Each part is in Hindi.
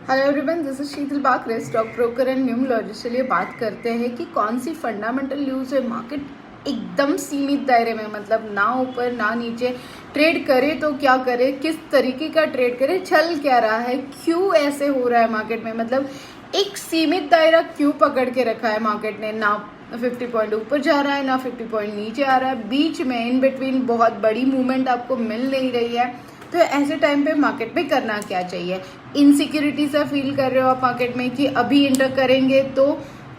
Hello everyone, this is Sheetal Bakre, stock broker and numerologist. चलिए बात करते हैं कि कौन सी फंडामेंटल न्यूज़ है। मार्केट एकदम सीमित दायरे में, मतलब ना ऊपर ना नीचे ट्रेड करे तो क्या करे, किस तरीके का ट्रेड करे, चल क्या रहा है, क्यों ऐसे हो रहा है मार्केट में। मतलब एक सीमित दायरा क्यों पकड़ के रखा है मार्केट ने। ना 50 पॉइंट ऊपर जा रहा है, ना 50 पॉइंट नीचे आ रहा है, बीच में इन बिटवीन बहुत बड़ी मूवमेंट आपको मिल नहीं रही है। तो ऐसे टाइम पे मार्केट में करना क्या चाहिए। इनसिक्योरिटी सा फील कर रहे हो आप मार्केट में कि अभी एंटर करेंगे तो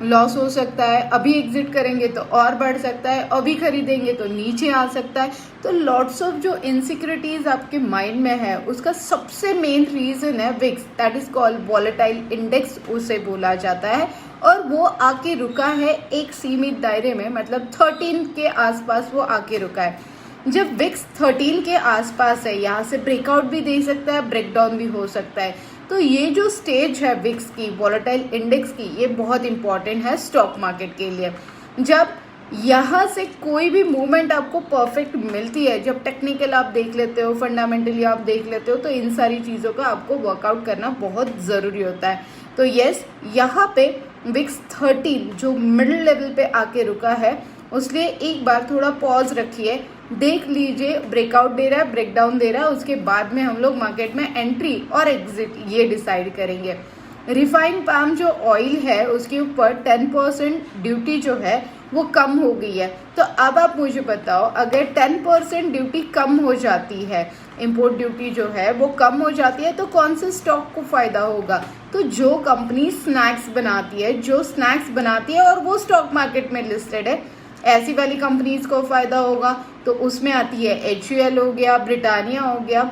लॉस हो सकता है, अभी एग्जिट करेंगे तो और बढ़ सकता है, अभी खरीदेंगे तो नीचे आ सकता है। तो लॉट्स ऑफ जो इनसिक्योरिटीज आपके माइंड में है, उसका सबसे मेन रीजन है VIX, that is called volatile index उसे बोला जाता है। और वो आके रुका है एक सीमित दायरे में, मतलब 13 के आसपास वो आके रुका है। जब विक्स 13 के आसपास है, यहाँ से ब्रेकआउट भी दे सकता है, ब्रेकडाउन भी हो सकता है। तो ये जो स्टेज है विक्स की, वॉलेटाइल इंडेक्स की, ये बहुत इंपॉर्टेंट है स्टॉक मार्केट के लिए। जब यहाँ से कोई भी मूवमेंट आपको परफेक्ट मिलती है, जब टेक्निकल आप देख लेते हो, फंडामेंटली आप देख लेते हो, तो इन सारी चीज़ों का आपको वर्कआउट करना बहुत ज़रूरी होता है। तो यस, यहाँ पे विक्स 13 जो मिडिल लेवल पे आके रुका है, उसलिए एक बार थोड़ा पॉज रखिए, देख लीजिए ब्रेकआउट दे रहा है, ब्रेकडाउन दे रहा है, उसके बाद में हम लोग मार्केट में एंट्री और एग्जिट ये डिसाइड करेंगे। रिफाइंड पाम जो ऑयल है उसके ऊपर 10% ड्यूटी जो है वो कम हो गई है। तो अब आप मुझे बताओ, अगर 10% ड्यूटी कम हो जाती है, इंपोर्ट ड्यूटी जो है वो कम हो जाती है, तो कौन से स्टॉक को फायदा होगा। तो जो कंपनी स्नैक्स बनाती है, जो स्नैक्स बनाती है और वो स्टॉक मार्केट में लिस्टेड है, ऐसी वाली कंपनीज को फायदा होगा। तो उसमें आती है HUL हो गया, ब्रिटानिया हो गया,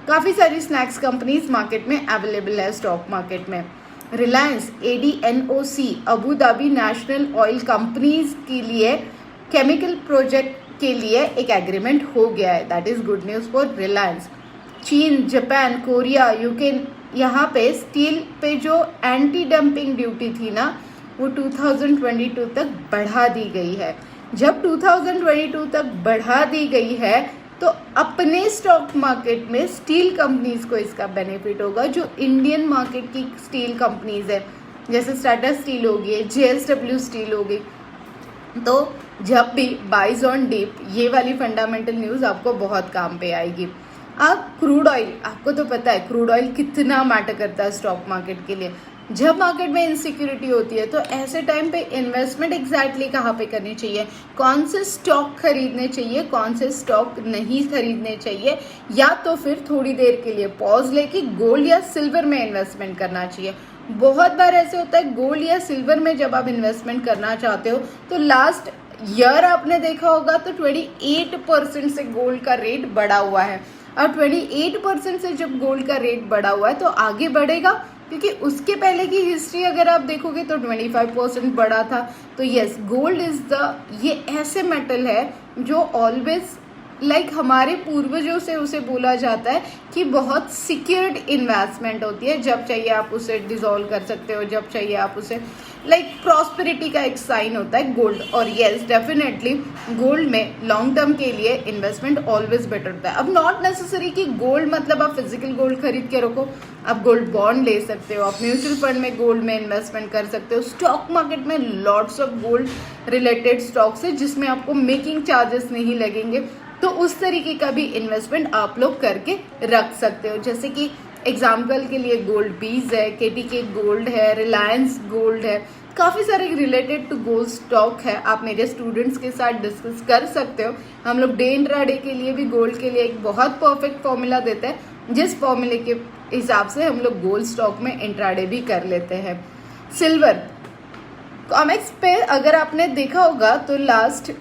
काफ़ी सारी स्नैक्स कंपनीज मार्केट में अवेलेबल है स्टॉक मार्केट में। Reliance ADNOC Abu Dhabi national oil companies के लिए केमिकल प्रोजेक्ट के लिए एक एग्रीमेंट हो गया है, that is good news for Reliance. चीन, जापान, कोरिया, UK, यहाँ पे स्टील पे जो एंटी डंपिंग ड्यूटी थी ना, वो 2022 तक बढ़ा दी गई है। जब 2022 तक बढ़ा दी गई है तो अपने स्टॉक मार्केट में स्टील कंपनीज को इसका बेनिफिट होगा, जो इंडियन मार्केट की स्टील कंपनीज है, जैसे टाटा स्टील हो गई, JSW स्टील हो गई। तो जब भी बाइज ऑन डिप, ये वाली फंडामेंटल न्यूज़ आपको बहुत काम पे आएगी। अब क्रूड ऑयल, आपको तो पता है क्रूड ऑयल कितना मैटर करता है स्टॉक मार्केट के लिए। जब मार्केट में इनसिक्योरिटी होती है तो ऐसे टाइम पे इन्वेस्टमेंट एग्जैक्टली कहाँ पे करनी चाहिए, कौन से स्टॉक खरीदने चाहिए, कौन से स्टॉक नहीं खरीदने चाहिए, या तो फिर थोड़ी देर के लिए पॉज लेके गोल्ड या सिल्वर में इन्वेस्टमेंट करना चाहिए। बहुत बार ऐसे होता है गोल्ड या सिल्वर में जब आप इन्वेस्टमेंट करना चाहते हो तो लास्ट ईयर आपने देखा होगा तो 28% से गोल्ड का रेट बढ़ा हुआ है। और 28% से जब गोल्ड का रेट बढ़ा हुआ है तो आगे बढ़ेगा, क्योंकि उसके पहले की हिस्ट्री अगर आप देखोगे तो 25% बढ़ा था। तो यस, गोल्ड इज द, ये ऐसे मेटल है जो ऑलवेज हमारे पूर्वजों से उसे बोला जाता है कि बहुत सिक्योर्ड इन्वेस्टमेंट होती है। जब चाहिए आप उसे डिसॉल्व कर सकते हो, जब चाहिए आप उसे प्रॉस्पेरिटी का एक साइन होता है गोल्ड। और यस, डेफिनेटली गोल्ड में लॉन्ग टर्म के लिए इन्वेस्टमेंट ऑलवेज बेटर होता है। अब नॉट नेसेसरी कि गोल्ड मतलब आप फिजिकल गोल्ड खरीद के रखो, आप गोल्ड बॉन्ड ले सकते हो, आप म्यूचुअल फंड में गोल्ड में इन्वेस्टमेंट कर सकते हो। स्टॉक मार्केट में lots of gold related stocks है जिसमें आपको मेकिंग चार्जेस नहीं लगेंगे, तो उस तरीके का भी इन्वेस्टमेंट आप लोग करके रख सकते हो। जैसे कि एग्जाम्पल के लिए गोल्ड बीज है, KTK गोल्ड है, रिलायंस गोल्ड है, काफ़ी सारे रिलेटेड टू गोल्ड स्टॉक है। आप मेरे स्टूडेंट्स के साथ डिस्कस कर सकते हो। हम लोग डे इंट्राडे के लिए भी गोल्ड के लिए एक बहुत परफेक्ट फॉर्मूला देते हैं, जिस फॉर्मूले के हिसाब से हम लोग गोल्ड स्टॉक में इंट्राडे भी कर लेते हैं। सिल्वर कॉमेक्स पे अगर आपने देखा होगा तो लास्ट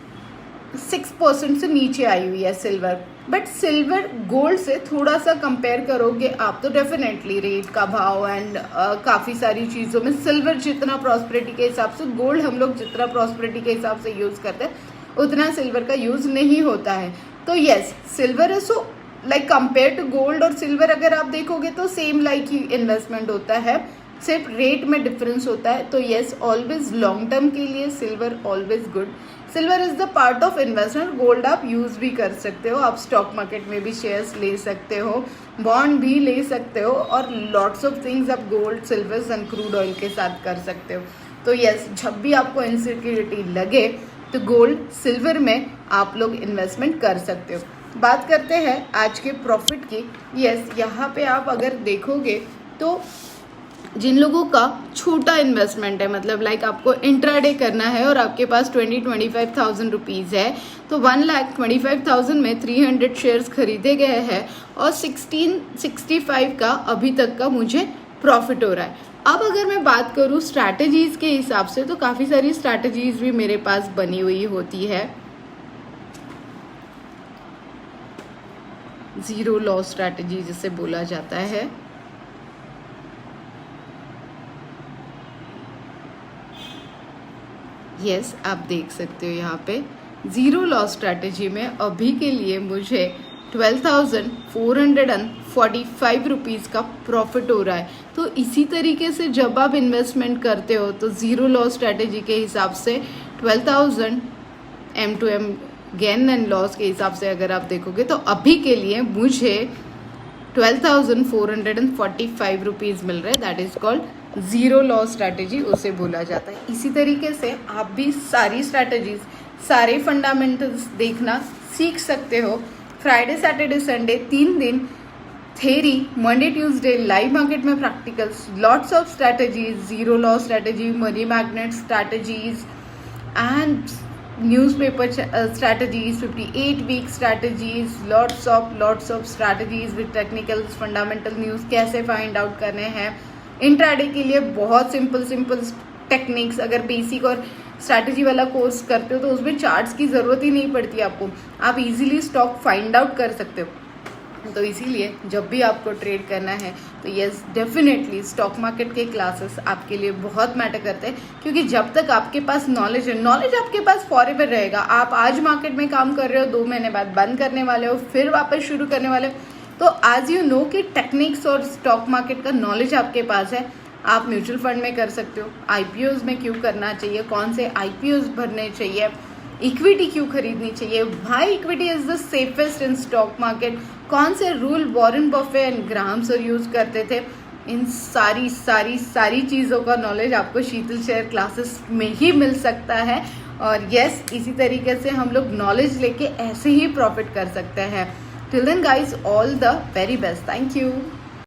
6% से नीचे आई हुई है सिल्वर, बट सिल्वर गोल्ड से थोड़ा सा कंपेयर करोगे आप तो डेफिनेटली रेट का भाव एंड काफ़ी सारी चीज़ों में सिल्वर जितना प्रॉस्पेरिटी के हिसाब से, गोल्ड हम लोग जितना प्रॉस्पेरिटी के हिसाब से यूज़ करते हैं उतना सिल्वर का यूज़ नहीं होता है। तो yes, silver is so compare to gold और सिल्वर अगर आप देखोगे तो सेम ही इन्वेस्टमेंट होता है। सिर्फ रेट में डिफरेंस होता है। तो येस, ऑलवेज लॉन्ग टर्म के लिए silver always good. Silver is the part of investment. Gold आप यूज भी कर सकते हो, आप स्टॉक मार्केट में भी शेयर्स ले सकते हो, बॉन्ड भी ले सकते हो, और लॉट्स ऑफ थिंग्स आप gold, silver and crude oil के साथ कर सकते हो। तो यस, जब भी आपको इनसिक्योरिटी लगे तो गोल्ड, सिल्वर में आप लोग इन्वेस्टमेंट कर सकते हो। बात करते हैं आज के प्रॉफिट की। यस, यहाँ पे आप अगर देखोगे तो जिन लोगों का छोटा इन्वेस्टमेंट है, मतलब लाइक आपको इंट्राडे करना है और आपके पास 25,000 रुपीज़ है, तो 1,25,000 में 300 शेयर्स खरीदे गए हैं और 1665 का अभी तक का मुझे प्रॉफिट हो रहा है। अब अगर मैं बात करूँ स्ट्रैटेजीज के हिसाब से, तो काफ़ी सारी स्ट्रैटेजीज भी मेरे पास बनी हुई होती है। जीरो लॉस स्ट्रैटेजी जिसे बोला जाता है। यस, आप देख सकते हो यहाँ पे जीरो लॉस स्ट्रैटेजी में अभी के लिए मुझे 12,445 रुपीज़ का प्रॉफिट हो रहा है। तो इसी तरीके से जब आप इन्वेस्टमेंट करते हो तो ज़ीरो लॉस स्ट्रैटेजी के हिसाब से 12,000 M2M गेन एंड लॉस के हिसाब से अगर आप देखोगे तो अभी के लिए मुझे 12,445 रुपीज़ मिल रहे हैं। That is called zero loss strategy, उसे बोला जाता है। इसी तरीके से आप भी सारी स्ट्रैटेजीज, सारे फंडामेंटल्स देखना सीख सकते हो। फ्राइडे, सैटरडे, संडे 3 दिन theory, Monday Tuesday live market में practicals, lots of strategies, zero loss strategy, money magnet strategies and newspaper strategies, 58 week strategies, lots of strategies with technicals, fundamental news कैसे फाइंड आउट करने हैं। इंट्राडे के लिए बहुत सिंपल टेक्निक्स, अगर बेसिक और स्ट्रैटेजी वाला कोर्स करते हो तो उसमें चार्ट्स की ज़रूरत ही नहीं पड़ती आपको, आप इजीली स्टॉक फाइंड आउट कर सकते हो। तो इसीलिए जब भी आपको ट्रेड करना है तो यस, डेफिनेटली स्टॉक मार्केट के क्लासेस आपके लिए बहुत मैटर करते हैं, क्योंकि जब तक आपके पास नॉलेज है, नॉलेज आपके पास फॉरएवर रहेगा। आप आज मार्केट में काम कर रहे हो, 2 महीने बाद बंद करने वाले हो, फिर वापस शुरू करने वाले हो। तो आज यू नो कि टेक्निक्स और स्टॉक मार्केट का नॉलेज आपके पास है, आप म्यूचुअल फंड में कर सकते हो, आईपीओज में क्यों करना चाहिए, कौन से आईपीओज भरने चाहिए, इक्विटी क्यों खरीदनी चाहिए, why equity is the safest in stock market, कौन से rule Warren Buffett and Graham sir use करते थे। इन सारी चीज़ों का नॉलेज आपको शीतल शेयर क्लासेस में ही मिल सकता है। और यस, इसी तरीके से हम लोग नॉलेज लेके ऐसे ही प्रॉफिट कर सकते हैं। Till then guys, all the very best. Thank you.